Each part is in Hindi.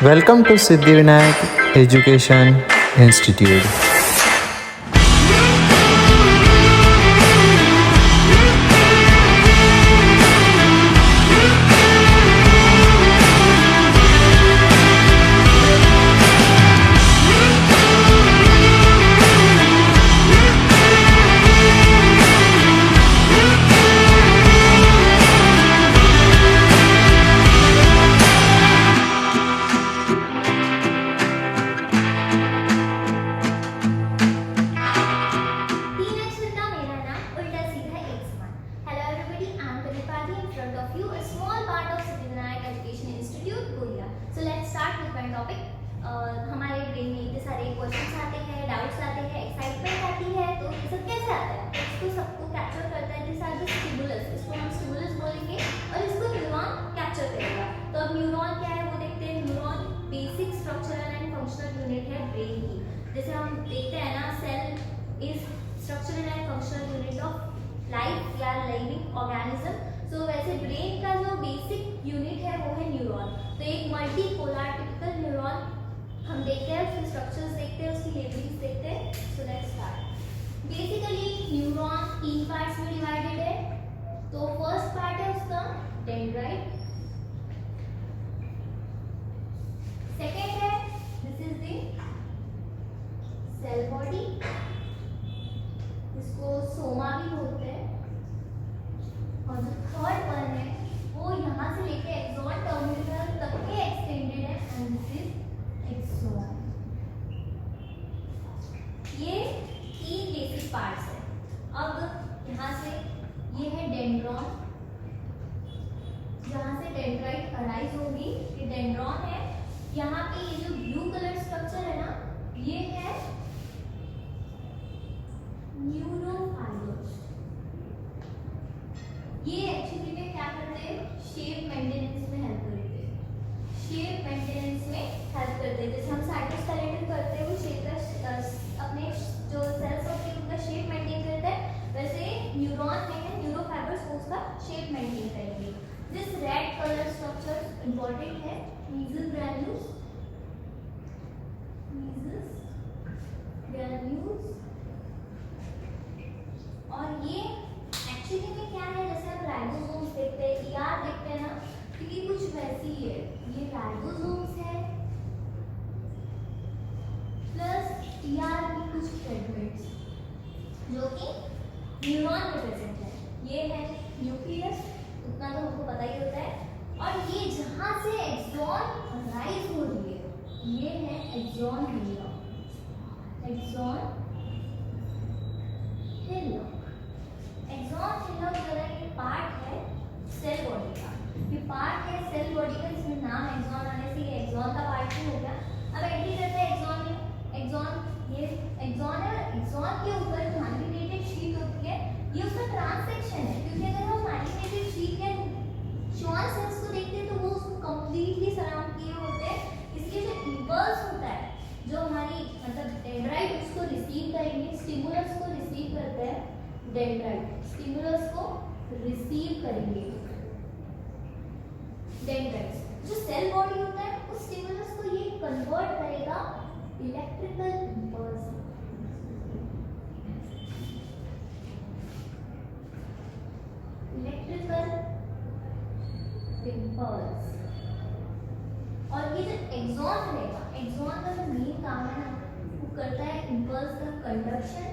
Welcome to Siddhivinayak Education Institute. हमारे ब्रेन में इतने सारे क्वेश्चंस आते हैं, डाउट्स आते हैं, एक्साइटमेंट आती है, तो ये सब कैसे आता है? इसको सबको कैप्चर करता है दिस आर द स्टिमुलस, इसको हम स्टिमुलस बोलेंगे और इसको न्यूरॉन कैप्चर करेगा। तो अब न्यूरॉन क्या है वो देखते हैं। Neuron basic structural and functional unit है ब्रेन की। जैसे हम देखते हैं ना, cell is structural and functional unit of life या लिविंग ऑर्गेनिज्म। सो वैसे ब्रेन का जो बेसिक यूनिट है वो है न्यूरॉन। तो एक मल्टीपोलर टिपिकल न्यूरॉन हम देखते हैं, उसके स्ट्रक्चर्स देखते हैं, उसकी लेवलिंग्स देखते हैं। So let's start. Basically neuron 3 parts में डिवाइडेड है। तो फर्स्ट पार्ट है उसका डेंड्राइट, सेकंड है this is the cell body, इसको सोमा भी बोलते हैं। और जो थर्ड वन है वो यहाँ से लेके एक्सॉन टर्मिनल तक के एक्सटेंडेड है एंड दिस इज एक्सॉन। ये 3 बेसिक पार्ट्स है। अब यहाँ से ये है डेंड्रॉन, जहाँ से डेंड्राइट अराइज होगी। ये डेंड्रॉन है। यहाँ पे ये जो ब्लू कलर स्ट्रक्चर है ना, ये है न्यूरोफाइबर्स। ये एक्चुअली में क्या करते हैं? शेप मेंटेनेंस में हेल्प करते हैं। शेप मेंटेनेंस में हेल्प करते हैं। जैसे हम साइटोस्केलेटन करते हैं, वो शेप अपने जो सेल्स होते हैं उनका शेप मेंटेन करता है, वैसे न्यूरॉन में है न्यूरोफाइबर्स उसका शेप मेंटेन करेंगे। This red colour structure important है, मीजल ग्रैन्यूल्स, और ये एक्चुअली में क्या है? जैसे हम राइबोसोम्स देखते हैं, ईआर देखते हैं ना, तो ये कुछ वैसी ही है। ये राइबोसोम्स है प्लस ईआर की कुछ फ्रेगमेंट्स जो कि न्यूरॉन में प्रेजेंट है। ये है न्यूक्लियस, उतना तो हमको पता ही होता है। और ये जहाँ से एक्सॉन राइज हो रही है, ये है एक्सॉन हिल्लॉक। एक्सॉन हिल्लॉक, एक्सॉन हिल्लॉक जो है ये पार्ट है सेल बॉडी का। ये पार्ट है सेल बॉडी का, इसमें नाम एक्सॉन आने से ये एक्सॉन का पार्ट ही हो गया। अब एंट्री करते हैं एक्सॉन में। एक्सॉन, ये एक्सॉन है। एक्सॉन के ऊपर जो माइलिनेटेड शीट होती है, ये उसका ट्रांससेक्शन है। क्योंकि अगर हम माइलिनेटेड शीट या श्वान सेल्स को देखते हैं तो वो उसको कंप्लीटली सराउंड किए होते हैं। इसलिए जो इंपल्स होता है, जो हमारी मतलब डेंड्राइट उसको रिसीव करेंगे, स्टिमुलस को रिसीव करते हैं डेंड्राइट, स्टिमुलस को रिसीव करेंगे डेंड्राइट्स। जो सेल बॉडी होता है उस स्टिमुलस को ये कन्वर्ट करेगा इलेक्ट्रिकल इंपल्स। Electrical impulse. और ये जो एक्सॉन रहेगा, एक्सॉन का जो मेन काम है ना, वो करता है इंपल्स का कंडक्शन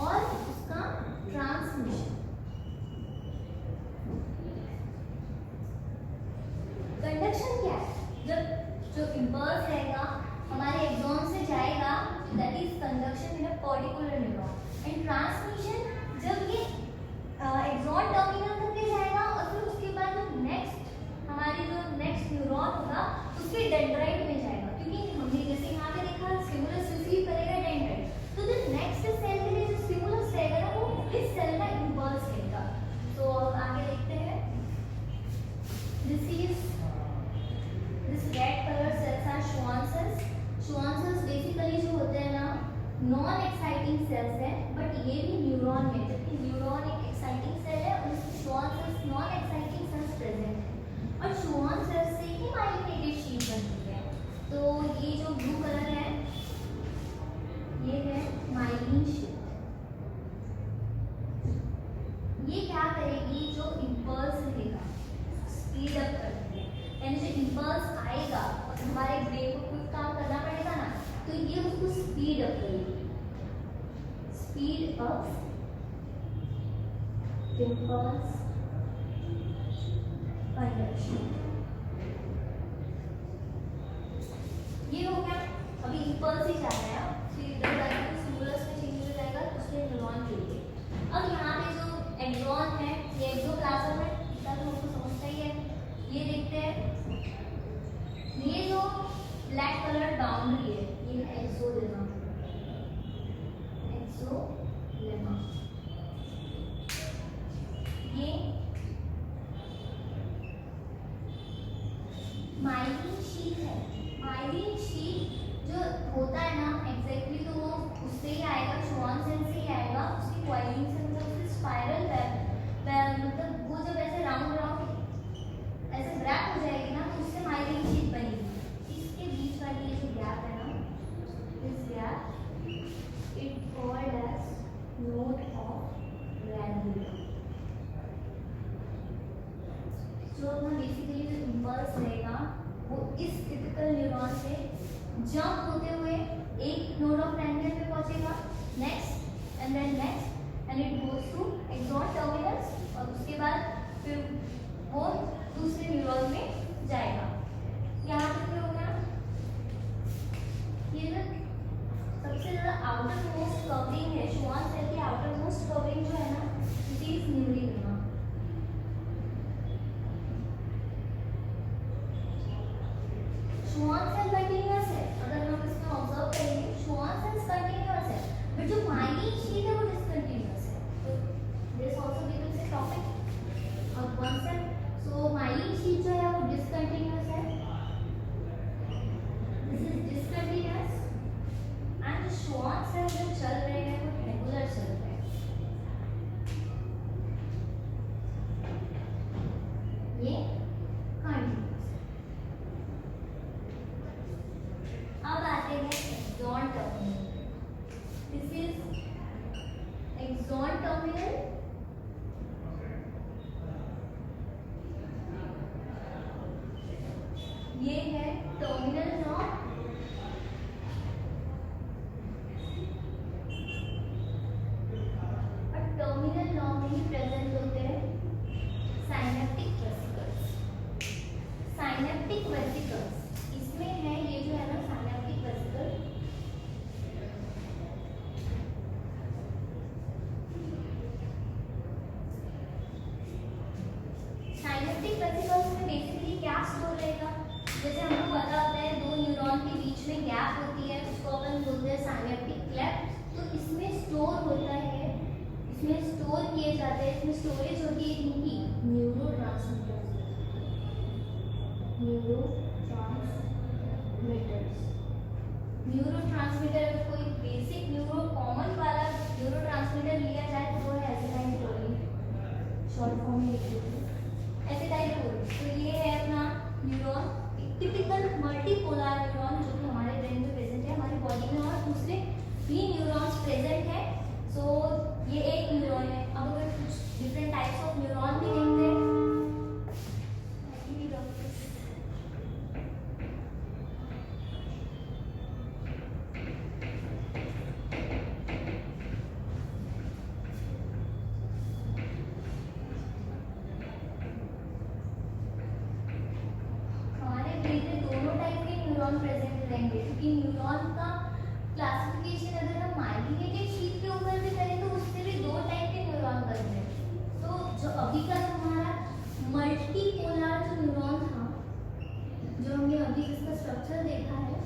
और उसका ट्रांसमिशन। कंडक्शन क्या है? जब जो इंपल्स रहेगा हमारे एक्सॉन से जाएगा, that is conduction in a particular neuron. And transmission, जब ये एक्सॉन टर्मिनल तक के जाएगा और फिर उसके बाद जो नेक्स्ट हमारी जो नेक्स्ट न्यूरॉन होगा उसके डेंड्राइट में जाएगा। क्योंकि हमने जैसे यहाँ पे देखा स्टिमुलस रिसीव करेगा डेंड्राइट, तो जो नेक्स्ट सेल के लिए जो स्टिमुलस रहेगा ना, वो इस सेल का इंपल्स रहेगा। तो अब आगे देखते हैं। This red colour cells are Schwann cells. Schwann cells basically जो होते हैं ना, नॉन एक्साइटिंग सेल्स है, बट ये भी न्यूरॉन में, जबकि न्यूरॉन एक एक्साइटिंग सेल है और इसमें Schwann cells non exciting cells present है। और श्वान सेल्स से ही माइलिनेटेड शीट बनती है। इम्पल्स आएगा और हमारे ब्रेन को कुछ काम करना पड़ेगा ना, तो ये उसको स्पीड अप करेगी। Speed up impulse conduction. ये हो गया। अभी इम्पल्स ही जा रहा है, फिर इधर जाकर स्टिमुलस में चेंज हो जाएगा, उसके न्यूरॉन के लिए। अब यहाँ पे जो एक्सॉन है, ये एक्सोप्लाज्म है, इतना तो हमको समझता ही है। ये देखते हैं, ये जो ब्लैक कलर बाउंड्री है, ये है एक्सोलेमा। एक्सोलेमा ये माइलिन शीट है। माइलिन शीट जो होता है ना एग्जैक्टली, तो वो उससे ही आएगा, श्वान सेल से ही आएगा। उसकी कॉइलिंग से मतलब उसकी स्पाइरल वेब, मतलब वो जब ऐसे राउंड राउंड ऐसे रैप हो जाएगी ना, तो उससे माइलिन शीट बनेगी। इसके बीच वाली ये जो गैप है ना, इस gap it called as node of Ranvier. जो अपना बेसिकली जो इम्पल्स रहेगा वो इस टिपिकल न्यूरॉन से जंप होते हुए एक नोड ऑफ रैंडम पे पहुंचेगा, next and then next, and it goes to axon terminus, और उसके बाद फिर वो दूसरे न्यूरॉन में जाएगा। यहाँ तक क्या हो गया? ये जो सबसे ज़्यादा आउटर मोस्ट कवरिंग है, श्वान सेल की आउटर मोस्ट कवरिंग जो है ना, it is न्यूरिनमा। Schwann cell continuous है, अगर हम इसमें ऑब्जर्व करेंगे श्वान सेल्स कंटीन्यूअस है, बट जो माइलिन शीट है वो डिसकंटीन्यूअस है। तो this also becomes a topic और कांसेप्ट। सो माइलिन शीट जो है वो डिसकंटीन्यूअस है, this is discontinuous, and Schwann cell जो चल रहे हैं वो रेगुलर चल रहे हैं। ये कंटीन्यूअस। अब आते हैं axon terminal. This is axon terminal. ये है टर्मिनल नॉब, और टर्मिनल नॉब में ही प्रेजेंट होते हैं साइनेप्टिक वेसिकल्स। साइनेप्टिक वेसिकल्स इसमें है, ये जो है ना साइनेप्टिक वेसिकल, साइनेप्टिक वेसिकल्स में बेसिकली क्या स्टोर रहेगा? जैसे हमको पता होता है दो न्यूरॉन के बीच में गैप होती है, उसको अपन बोलते हैं साइनेप्टिक क्लेफ्ट। तो इसमें स्टोर होता है, इसमें स्टोर किए जाते हैं, इसमें स्टोरेज होती है इनकी न्यूरोट्रांसमीटर्स। न्यूरोट्रांसमीटर अगर कोई बेसिक न्यूरो कॉमन वाला न्यूरोट्रांसमीटर लिया जाए तो वो है एसिटाइलकोलिन, शॉर्ट फॉर्म में लिख देते हैं एसिटाइलकोलिन। तो ये है अपना न्यूरॉन, एक टिपिकल मल्टीपोलर न्यूरॉन जो कि हमारे ब्रेन में प्रेजेंट है, हमारी बॉडी में, और दूसरे भी न्यूरॉन्स प्रेजेंट है। सो ये एक न्यूरॉन है। अब अगर कुछ डिफरेंट टाइप्स ऑफ न्यूरॉन भी देखते हैं, प्रेजेंट रहेंगे, क्योंकि न्यूरॉन का क्लासिफिकेशन अगर हम माइलिनेटेड शीट के ऊपर भी करें तो उससे भी दो टाइप के न्यूरॉन बनते हैं। तो जो अभी का हमारा मल्टीपोलर जो न्यूरॉन था, जो हमने अभी इसका स्ट्रक्चर देखा है,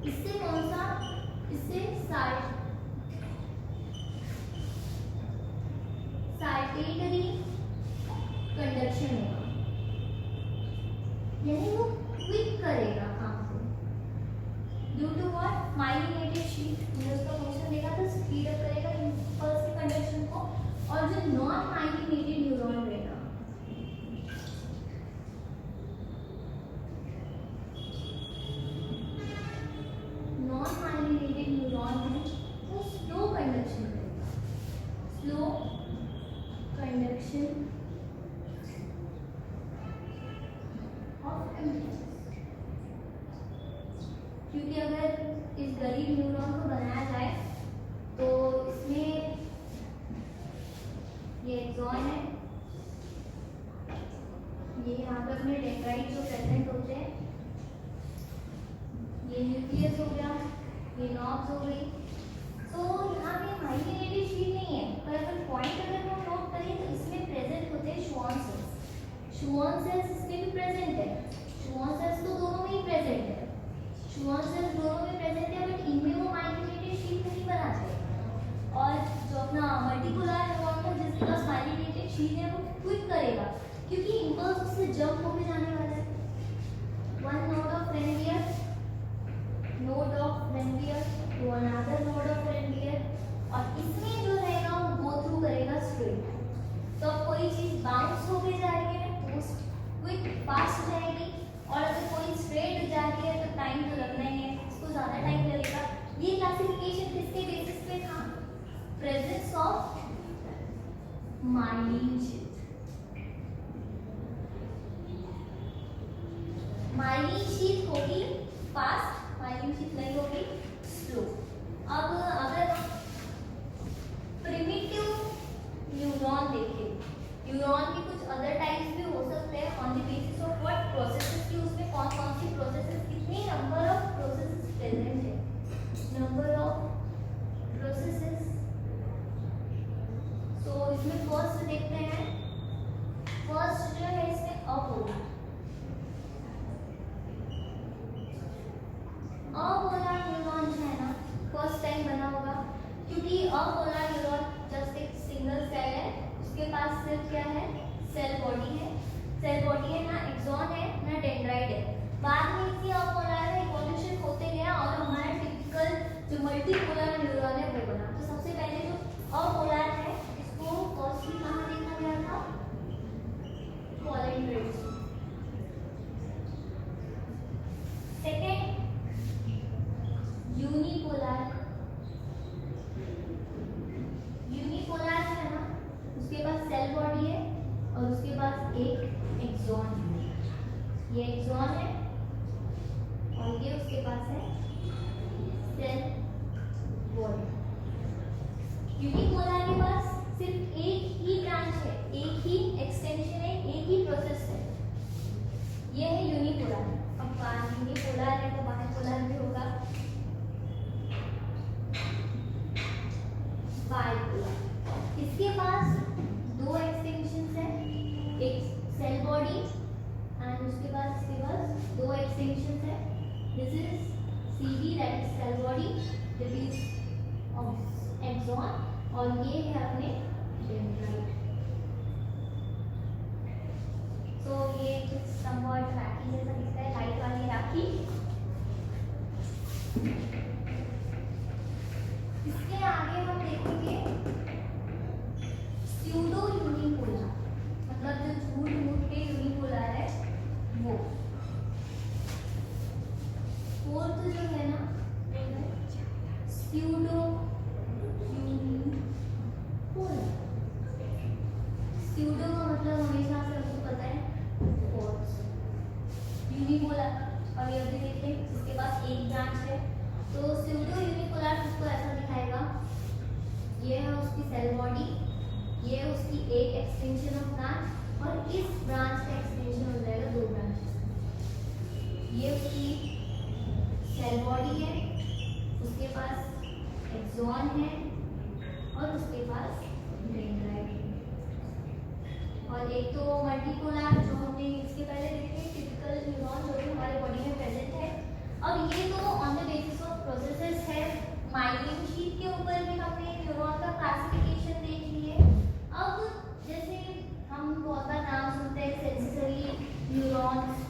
इससे कौन सा, इससे साइटेटरी कंडक्शन होगा, यानी वो क्विक करेगा काम को। Due to what? Myelinated sheath, हमने उसका फंक्शन देखा था, स्पीड अप करेगा इम्पल्स के कंडक्शन को। और जो नॉन माइलिनेटेड न्यूरॉन रहेगा, नॉन माइलिनेटेड न्यूरॉन है वो स्लो कंडक्शन करेगा, स्लो कंडक्शन ऑफ इम्पल्स। क्योंकि अगर इस गरीब न्यूरॉन को बनाया जाए तो इसमें ये एक्सॉन है, ये यहाँ पर अपने डेंड्राइट जो प्रेजेंट होते हैं, ये न्यूक्लियस हो गया, ये नॉब्स हो गई। तो यहाँ पे माइलिनेटेड शीट नहीं है, पर अगर पॉइंट अगर हम नोट करें तो इसमें प्रेजेंट होते हैं शुआन सेल्स। शुआन सेल्स इसमें भी प्रेजेंट है, शुआन सेल्स तो दोनों में ही प्रेजेंट है, शुआन सेल्स दोनों में प्रेजेंट है, बट इनमें वो माइलिनेटेड शीट नहीं बनाते। और जो अपना मल्टीपोलर न्यूरॉन है जिसके पास माइलिनेटेड शीट है वो क्विक करेगा, क्योंकि इम्पल्स उससे जंप होके जाने वाला है। One node of Ranvier, node of Ranvier to another node of Ranvier, और इसमें जो रहेगा वो गो थ्रू करेगा स्ट्रेट। तो अब कोई चीज बाउंस होके जा रही है तो क्विक फास्ट जाएगी, और अगर कोई स्ट्रेट जा रही है तो टाइम तो लगना ही है, इसको ज़्यादा टाइम लगेगा। ये क्लासिफिकेशन किसके बेसिस पे था? Presence of myelin sheath. Myelin sheath होगी फास्ट, माइलिन शीट नहीं होगी स्लो। अब अगर प्रिमिटिव न्यूरॉन देखें, न्यूरॉन के कुछ अदर टाइप्स भी हो सकते हैं on the basis of what processes की उसमें कौन कौन सी प्रोसेसेस, कितनी नंबर ऑफ प्रोसेसेस प्रेजेंट है, नंबर ऑफ प्रोसेसेस। तो इसमें फर्स्ट देखते हैं, फर्स्ट जो है इसमें अपोलर। अपोलर न्यूरॉन जो है ना फर्स्ट टाइम बना होगा, क्योंकि अपोलर न्यूरॉन जस्ट एक सिंगल सेल है, उसके पास सिर्फ क्या है, सेल बॉडी है, सेल बॉडी है, ना एक्सॉन है ना डेंड्राइट है। बाद में इसी अपोलर में इवोल्यूशन होते गया और हमारा टिपिकल जो मल्टीपोलर न्यूरॉन है वो बना। तो सबसे पहले जो अपोलर है इसको फर्स्ट कहाँ देखा गया था? कॉलन ट्रेड्स। Second unipolar. यूनिपोलर है ना, उसके पास सेल बॉडी है और उसके पास एक एक्सॉन है, ये एक्सॉन है और ये उसके पास है सेल बॉडी। यूनिपोलर के पास सिर्फ एक ही ब्रांच है, एक ही एक्सटेंशन है, एक ही प्रोसेस है, ये है यूनिपोलर। अब यूनिपोलर है तो बाइपोलर भी होगा, बाइपोलर। इसके पास दो एक्सटेंशंस है, एक सेल बॉडी एंड उसके पास दो एक्सटेंशंस है। This is CB that is cell body, that is axon, और ये है अपने डेंड्राइट। तो ये कुछ समवॉट राखी जैसा दिखता है, लाइट वाली राखी। इसके आगे हम देखेंगे स्यूडो यूनिपोलर, मतलब जो झूठ मूठ के यूनिपोलर है वो। फोर्थ जो है ना स्यूडो यूनिपोलर। स्यूडो का मतलब हमेशा से आपको पता है फोर्थ, यूनिपोलर। और ये भी देखते हैं जिसके पास एक ब्रांच है, तो स्यूडो यूनिपोलर उसको ऐसा दिखाएगा, ये है उसकी सेल बॉडी, ये है उसकी एक एक्सटेंशन ऑफ ब्रांच, और इस ब्रांच का एक्सटेंशन हो जाएगा दो ब्रांच। ये उसकी सेल बॉडी है, उसके पास एक्सॉन है और उसके पास डेंड्राइट है। और एक तो मल्टीपोलर जो हमने इसके पहले देखे, टिपिकल न्यूरॉन जो भी हमारे बॉडी में प्रेजेंट है। अब ये तो on the basis of processes है। माइलिन शीट के ऊपर भी हमने न्यूरॉन का क्लासिफिकेशन देख ली है। अब जैसे हम बहुत बार नाम सुनते हैं सेंसरी न्यूरॉन्स,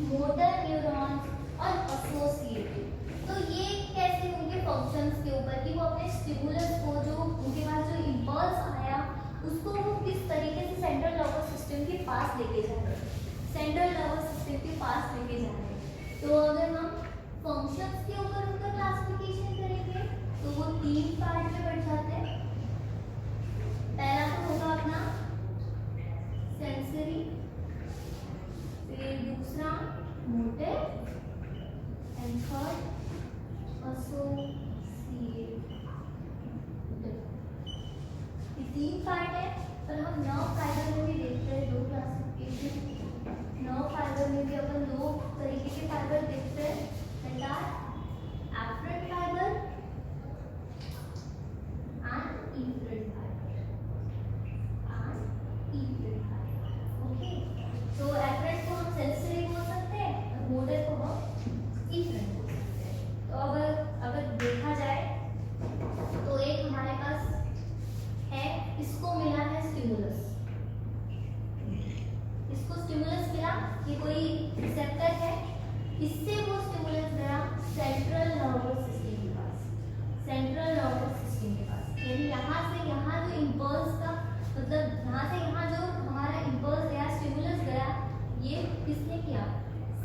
मोटर न्यूरॉन्स और एसोसिएटिव। तो ये कैसे उनके फंक्शंस के ऊपर कि वो अपने स्टिमुलस को, जो उनके पास जो इम्पल्स आया उसको वो किस तरीके से सेंट्रल नर्वस सिस्टम के पास लेके जा रहे हैं, सेंट्रल नर्वस सिस्टम के पास लेके जा रहे हैं। इफरेंट बोल सकते हैं। तो अब अगर देखा जाए तो एक हमारे पास है, इसको मिला है स्टिमुलस, इसको स्टिमुलस मिला, ये कोई रिसेप्टर है, इससे वो स्टिमुलस गया सेंट्रल नर्वस सिस्टम के पास, सेंट्रल नर्वस सिस्टम के पास, यानी यहाँ से यहाँ जो इम्पल्स का मतलब यहाँ से यहाँ जो हमारा इम्पल्स गया, स्टिमुलस गया, ये किसने किया,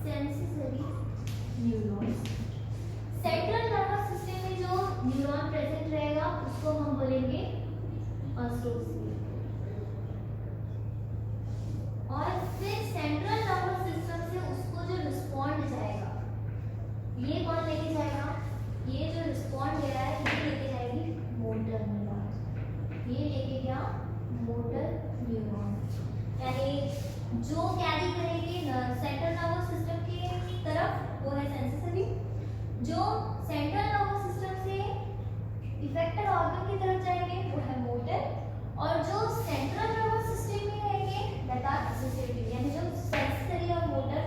sensory neurons. Central nervous system में जो न्यूरॉन प्रेजेंट रहेगा उसको हम बोलेंगे एसोसिएट, और फिर सेंट्रल नर्वस सिस्टम से उसको जो रिस्पॉन्ड जाएगा, ये कौन लेके जाएगा, ये जो रिस्पॉन्ड गया है ये लेके जाएगी मोटर न्यूरॉन, ये लेके गया मोटर न्यूरॉन, यानी जो कैरी करेगी सेंट्रल नर्वस सिस्टम की तरफ वो है सेंसरी, जो सेंट्रल नर्वस सिस्टम से इफेक्टर ऑर्गन की तरफ जाएंगे वो है मोटर, और जो सेंट्रल नर्वस सिस्टम में रहेंगे दैट आर एसोसिएटिव, यानी जो सेंसरी और मोटर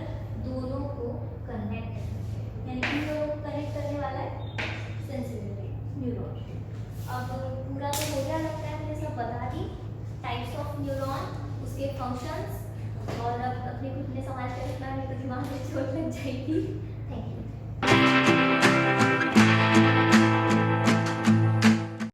दोनों को कनेक्ट करते हैं, यानी इन दोनों को कनेक्ट करने वाला है सेंसरी न्यूरॉन। अब पूरा तो हो गया लगता है, मैंने सब बता दी टाइप्स ऑफ न्यूरॉन, उसके फंक्शंस, और अब अपने खुद ने सवाल कर रखना है तो दिमाग में चोट लग जाएगी।